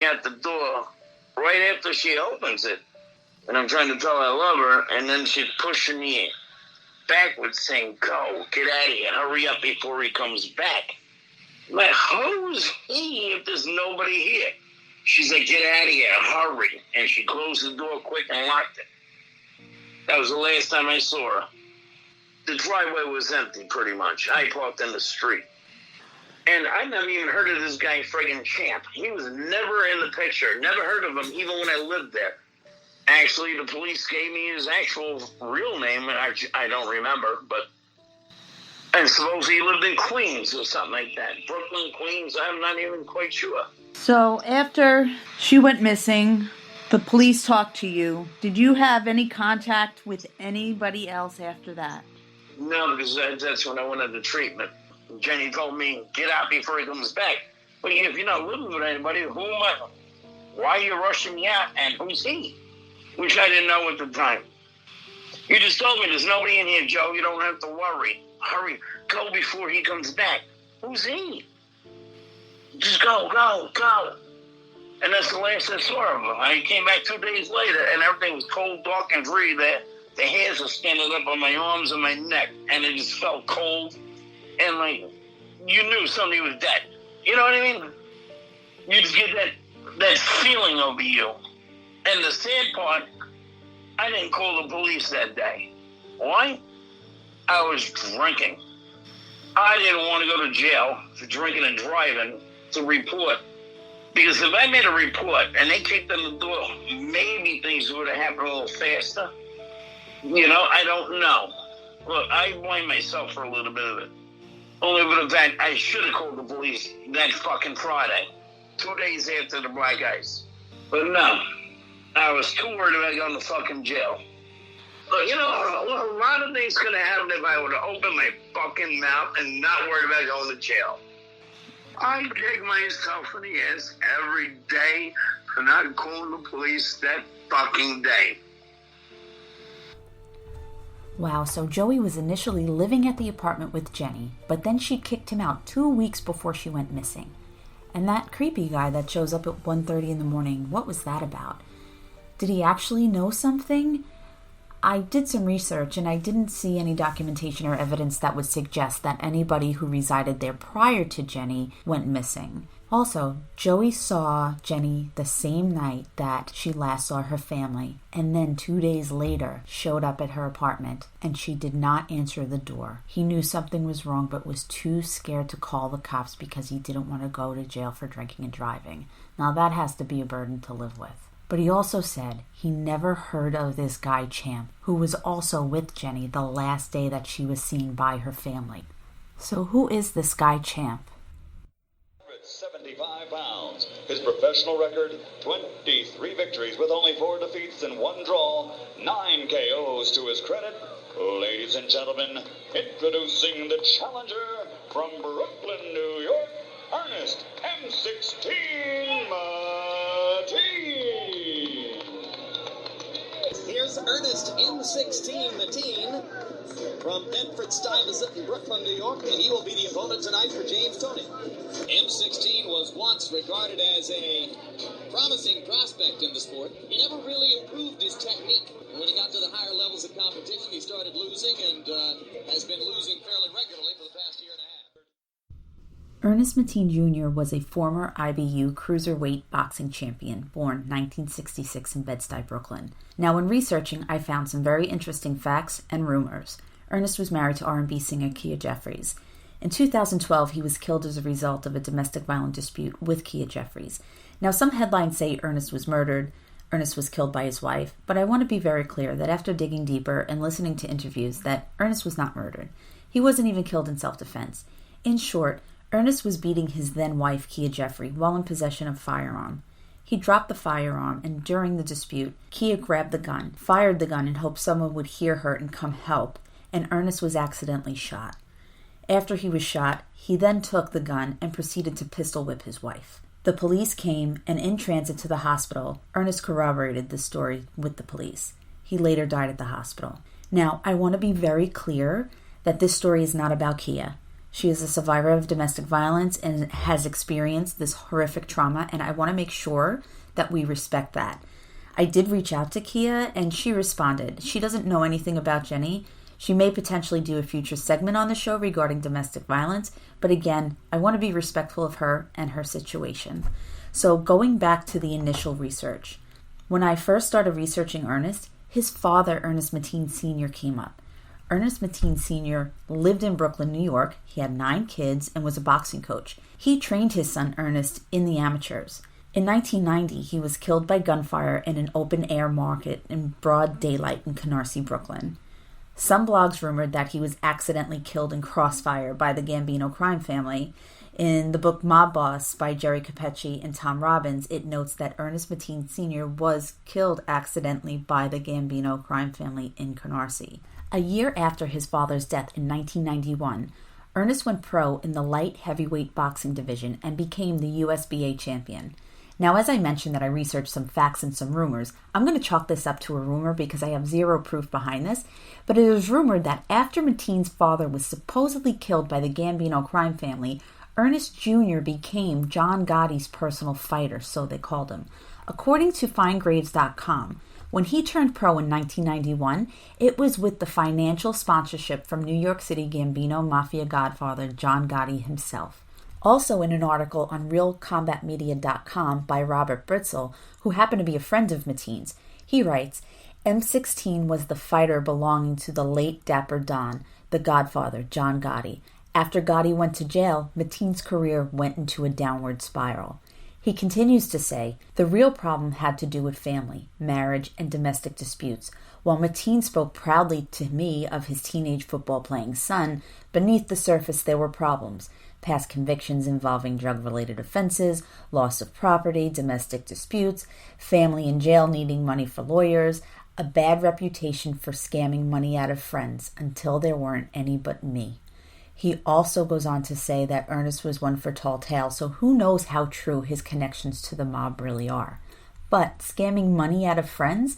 at the door right after she opens it. And I'm trying to tell her I love her, and then she's pushing me backwards saying, go, get out of here, hurry up before he comes back. I'm like, who's he if there's nobody here? She's like, get out of here, hurry. And she closed the door quick and locked it. That was the last time I saw her. The driveway was empty, pretty much. I parked in the street. And I never even heard of this guy, friggin' Champ. He was never in the picture. Never heard of him, even when I lived there. Actually, the police gave me his actual real name, and I don't remember, but I suppose he lived in Queens or something like that. Brooklyn, Queens, I'm not even quite sure. So after she went missing, the police talked to you. Did you have any contact with anybody else after that? No, because that's when I went into treatment. Jenny told me, get out before he comes back. But if you're not living with anybody, who am I? Why are you rushing me out, and who's he? Which I didn't know at the time. You just told me there's nobody in here, Joe. You don't have to worry. Hurry, go before he comes back. Who's he? Just go. And that's the last I saw of him. I came back 2 days later, and everything was cold, dark, and dreary there. The hairs were standing up on my arms and my neck, and it just felt cold. And, like, you knew somebody was dead. You know what I mean? You just get that feeling over you. And the sad part, I didn't call the police that day. Why? I was drinking. I didn't want to go to jail for drinking and driving to report. Because if I made a report and they kicked in the door, maybe things would have happened a little faster. You know, I don't know. Look, I blame myself for a little bit of it. Only for the fact I should have called the police that fucking Friday, 2 days after the black ice. But no. I was too worried about going to fucking jail. But, you know, a lot of things could have happened if I would have opened my fucking mouth and not worried about going to jail. I dig myself in the ass every day for not calling the police that fucking day. Wow, so Joey was initially living at the apartment with Jenny, but then she kicked him out 2 weeks before she went missing. And that creepy guy that shows up at 1:30 in the morning, what was that about? Did he actually know something? I did some research and I didn't see any documentation or evidence that would suggest that anybody who resided there prior to Jenny went missing. Also, Joey saw Jenny the same night that she last saw her family, and then 2 days later showed up at her apartment, and she did not answer the door. He knew something was wrong but was too scared to call the cops because he didn't want to go to jail for drinking and driving. Now that has to be a burden to live with. But he also said he never heard of this guy Champ, who was also with Jenny the last day that she was seen by her family. So who is this guy Champ? 75 pounds. His professional record, 23 victories with only 4 defeats and 1 draw, 9 KOs to his credit. Ladies and gentlemen, introducing the challenger from Brooklyn, New York, Ernest M16 Mateen. Here's Ernest M16 Mateen from Bedford-Stuyvesant in Brooklyn, New York, and he will be the opponent tonight for James Toney. M16 was once regarded as a promising prospect in the sport. He never really improved his technique. When he got to the higher levels of competition, he started losing and has been losing fairly regularly for the past year and a half. Ernest Mateen Jr. was a former IBU cruiserweight boxing champion, born 1966 in Bed-Stuy, Brooklyn. Now, when researching, I found some very interesting facts and rumors. Ernest was married to R&B singer Kia Jeffries. In 2012, he was killed as a result of a domestic violence dispute with Kia Jeffries. Now, some headlines say Ernest was murdered, Ernest was killed by his wife, but I want to be very clear that after digging deeper and listening to interviews that Ernest was not murdered. He wasn't even killed in self-defense. In short, Ernest was beating his then-wife, Kia Jeffrey, while in possession of a firearm. He dropped the firearm, and during the dispute, Kia grabbed the gun, fired the gun in hopes someone would hear her and come help, and Ernest was accidentally shot. After he was shot, he then took the gun and proceeded to pistol whip his wife. The police came, and in transit to the hospital, Ernest corroborated this story with the police. He later died at the hospital. Now, I want to be very clear that this story is not about Kia. She is a survivor of domestic violence and has experienced this horrific trauma, and I want to make sure that we respect that. I did reach out to Kia, and she responded. She doesn't know anything about Jenny. She may potentially do a future segment on the show regarding domestic violence, but again, I want to be respectful of her and her situation. So going back to the initial research. When I first started researching Ernest, his father, Ernest Mateen Sr., came up. Ernest Mateen Sr. lived in Brooklyn, New York. He had 9 kids and was a boxing coach. He trained his son Ernest in the amateurs. In 1990, he was killed by gunfire in an open-air market in broad daylight in Canarsie, Brooklyn. Some blogs rumored that he was accidentally killed in crossfire by the Gambino crime family. In the book Mob Boss by Jerry Capecci and Tom Robbins, it notes that Ernest Mateen Sr. was killed accidentally by the Gambino crime family in Canarsie. A year after his father's death in 1991, Ernest went pro in the light heavyweight boxing division and became the USBA champion. Now, as I mentioned that I researched some facts and some rumors, I'm going to chalk this up to a rumor because I have zero proof behind this, but it is rumored that after Mateen's father was supposedly killed by the Gambino crime family, Ernest Jr. became John Gotti's personal fighter, so they called him. According to Finegraves.com, when he turned pro in 1991, it was with the financial sponsorship from New York City Gambino Mafia godfather John Gotti himself. Also in an article on RealCombatMedia.com by Robert Britzel, who happened to be a friend of Mateen's, he writes, M16 was the fighter belonging to the late Dapper Don, the godfather, John Gotti. After Gotti went to jail, Mateen's career went into a downward spiral. He continues to say, the real problem had to do with family, marriage, and domestic disputes. While Mateen spoke proudly to me of his teenage football-playing son, beneath the surface there were problems. Past convictions involving drug-related offenses, loss of property, domestic disputes, family in jail needing money for lawyers, a bad reputation for scamming money out of friends until there weren't any but me. He also goes on to say that Ernest was one for tall tales, so who knows how true his connections to the mob really are. But scamming money out of friends,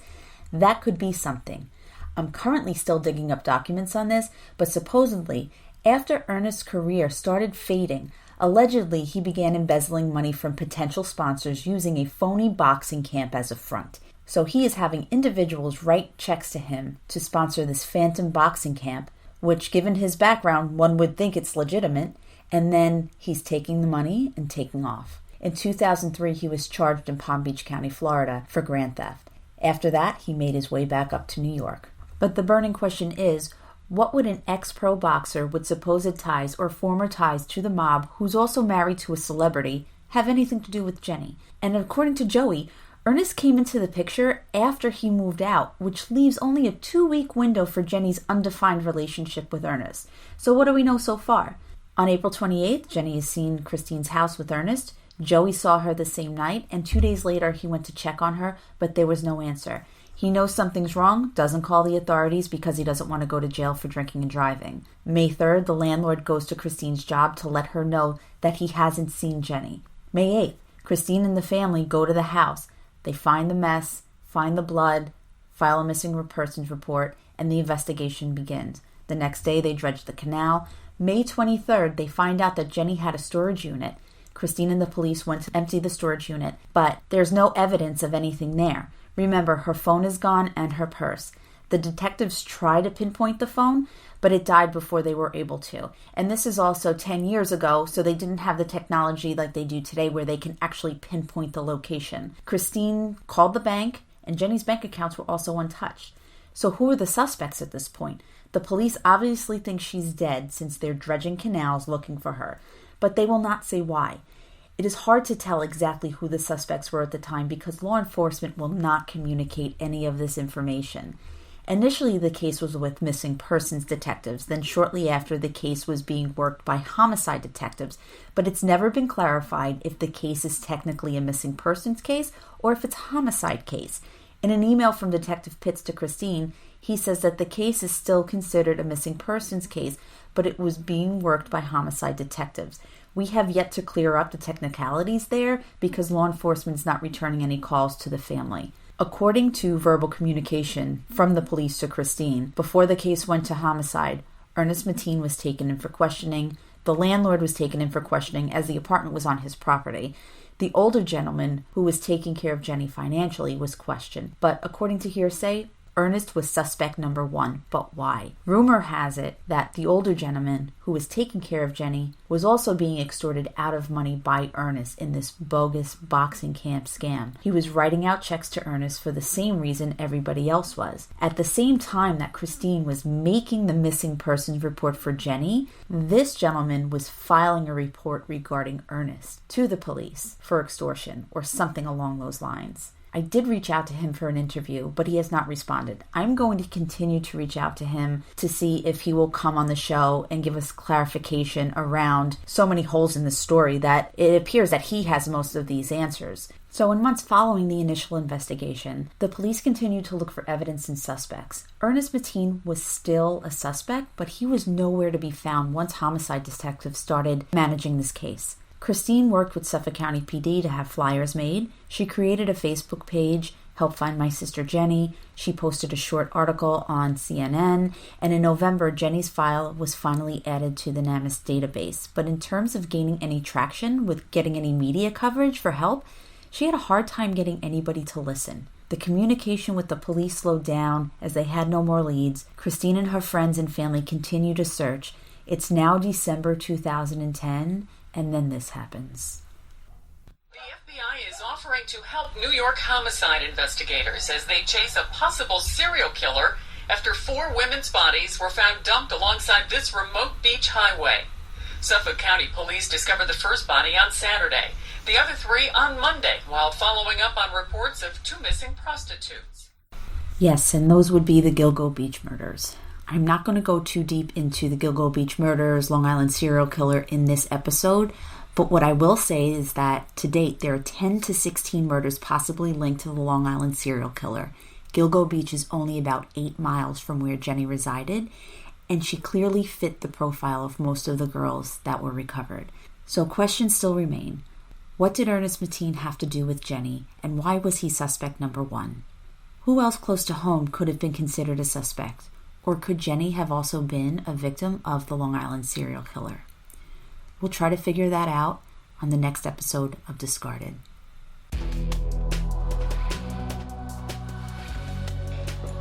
that could be something. I'm currently still digging up documents on this, but supposedly, after Ernest's career started fading, allegedly he began embezzling money from potential sponsors using a phony boxing camp as a front. So he is having individuals write checks to him to sponsor this phantom boxing camp, which given his background, one would think it's legitimate, and then he's taking the money and taking off. In 2003, he was charged in Palm Beach County, Florida, for grand theft. After that, he made his way back up to New York. But the burning question is, what would an ex-pro boxer with supposed ties or former ties to the mob, who's also married to a celebrity, have anything to do with Jenny? And according to Joey, Ernest came into the picture after he moved out, which leaves only a 2-week window for Jenny's undefined relationship with Ernest. So what do we know so far? On April 28th, Jenny is seen in Christine's house with Ernest. Joey saw her the same night, and 2 days later he went to check on her, but there was no answer. He knows something's wrong, doesn't call the authorities because he doesn't want to go to jail for drinking and driving. May 3rd, the landlord goes to Christine's job to let her know that he hasn't seen Jenny. May 8th, Christine and the family go to the house. They find the mess, find the blood, file a missing persons report, and the investigation begins. The next day, they dredge the canal. May 23rd, they find out that Jenny had a storage unit. Christine and the police went to empty the storage unit, but there's no evidence of anything there. Remember, her phone is gone and her purse. The detectives try to pinpoint the phone, but it died before they were able to. And this is also 10 years ago, so they didn't have the technology like they do today where they can actually pinpoint the location. Christine called the bank, and Jenny's bank accounts were also untouched. So who are the suspects at this point? The police obviously think she's dead since they're dredging canals looking for her, but they will not say why. It is hard to tell exactly who the suspects were at the time because law enforcement will not communicate any of this information. Initially, the case was with missing persons detectives, then shortly after the case was being worked by homicide detectives, but it's never been clarified if the case is technically a missing persons case or if it's a homicide case. In an email from Detective Pitts to Christine, he says that the case is still considered a missing persons case, but it was being worked by homicide detectives. We have yet to clear up the technicalities there because law enforcement is not returning any calls to the family. According to verbal communication from the police to Christine, before the case went to homicide, Ernest Mateen was taken in for questioning. The landlord was taken in for questioning as the apartment was on his property. The older gentleman who was taking care of Jenny financially was questioned, but according to hearsay, Ernest was suspect number 1, but why? Rumor has it that the older gentleman who was taking care of Jenny was also being extorted out of money by Ernest in this bogus boxing camp scam. He was writing out checks to Ernest for the same reason everybody else was. At the same time that Christine was making the missing persons report for Jenny, this gentleman was filing a report regarding Ernest to the police for extortion or something along those lines. I did reach out to him for an interview, but he has not responded. I'm going to continue to reach out to him to see if he will come on the show and give us clarification around so many holes in the story that it appears that he has most of these answers. So in months following the initial investigation, the police continued to look for evidence and suspects. Ernest Mateen was still a suspect, but he was nowhere to be found once homicide detectives started managing this case. Christine worked with Suffolk County PD to have flyers made. She created a Facebook page, Help Find My Sister Jenny. She posted a short article on CNN. And in November, Jenny's file was finally added to the NamUs database. But in terms of gaining any traction with getting any media coverage for help, she had a hard time getting anybody to listen. The communication with the police slowed down as they had no more leads. Christine and her friends and family continue to search. It's now December 2010. And then this happens. The FBI is offering to help New York homicide investigators as they chase a possible serial killer after 4 women's bodies were found dumped alongside this remote beach highway. Suffolk County Police discovered the first body on Saturday, the other 3 on Monday, while following up on reports of 2 missing prostitutes. Yes, and those would be the Gilgo Beach murders. I'm not going to go too deep into the Gilgo Beach murders, Long Island serial killer in this episode, but what I will say is that to date there are 10 to 16 murders possibly linked to the Long Island serial killer. Gilgo Beach is only about 8 miles from where Jenny resided, and she clearly fit the profile of most of the girls that were recovered. So questions still remain. What did Ernest Mateen have to do with Jenny, and why was he suspect number 1? Who else close to home could have been considered a suspect? Or could Jenny have also been a victim of the Long Island serial killer? We'll try to figure that out on the next episode of Discarded.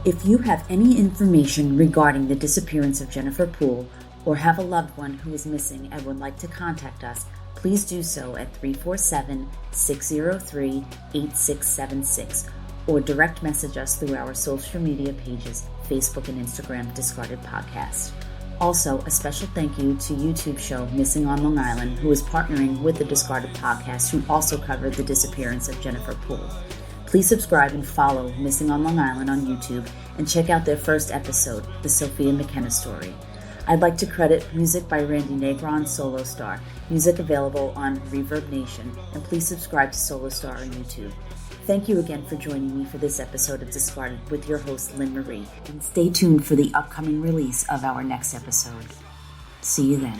If you have any information regarding the disappearance of Jennifer Poole or have a loved one who is missing and would like to contact us, please do so at 347-603-8676 or direct message us through our social media pages, Facebook and Instagram, Discarded Podcast. Also, a special thank you to YouTube show Missing on Long Island, who is partnering with the Discarded Podcast, who also covered the disappearance of Jennifer Poole. Please subscribe and follow Missing on Long Island on YouTube and check out their first episode, The Sophia McKenna Story. I'd like to credit music by Randy Negron, SOLOSTAR, music available on Reverb Nation, and please subscribe to SOLOSTAR on YouTube. Thank you again for joining me for this episode of Discarded with your host, Lynn Marie, and stay tuned for the upcoming release of our next episode. See you then.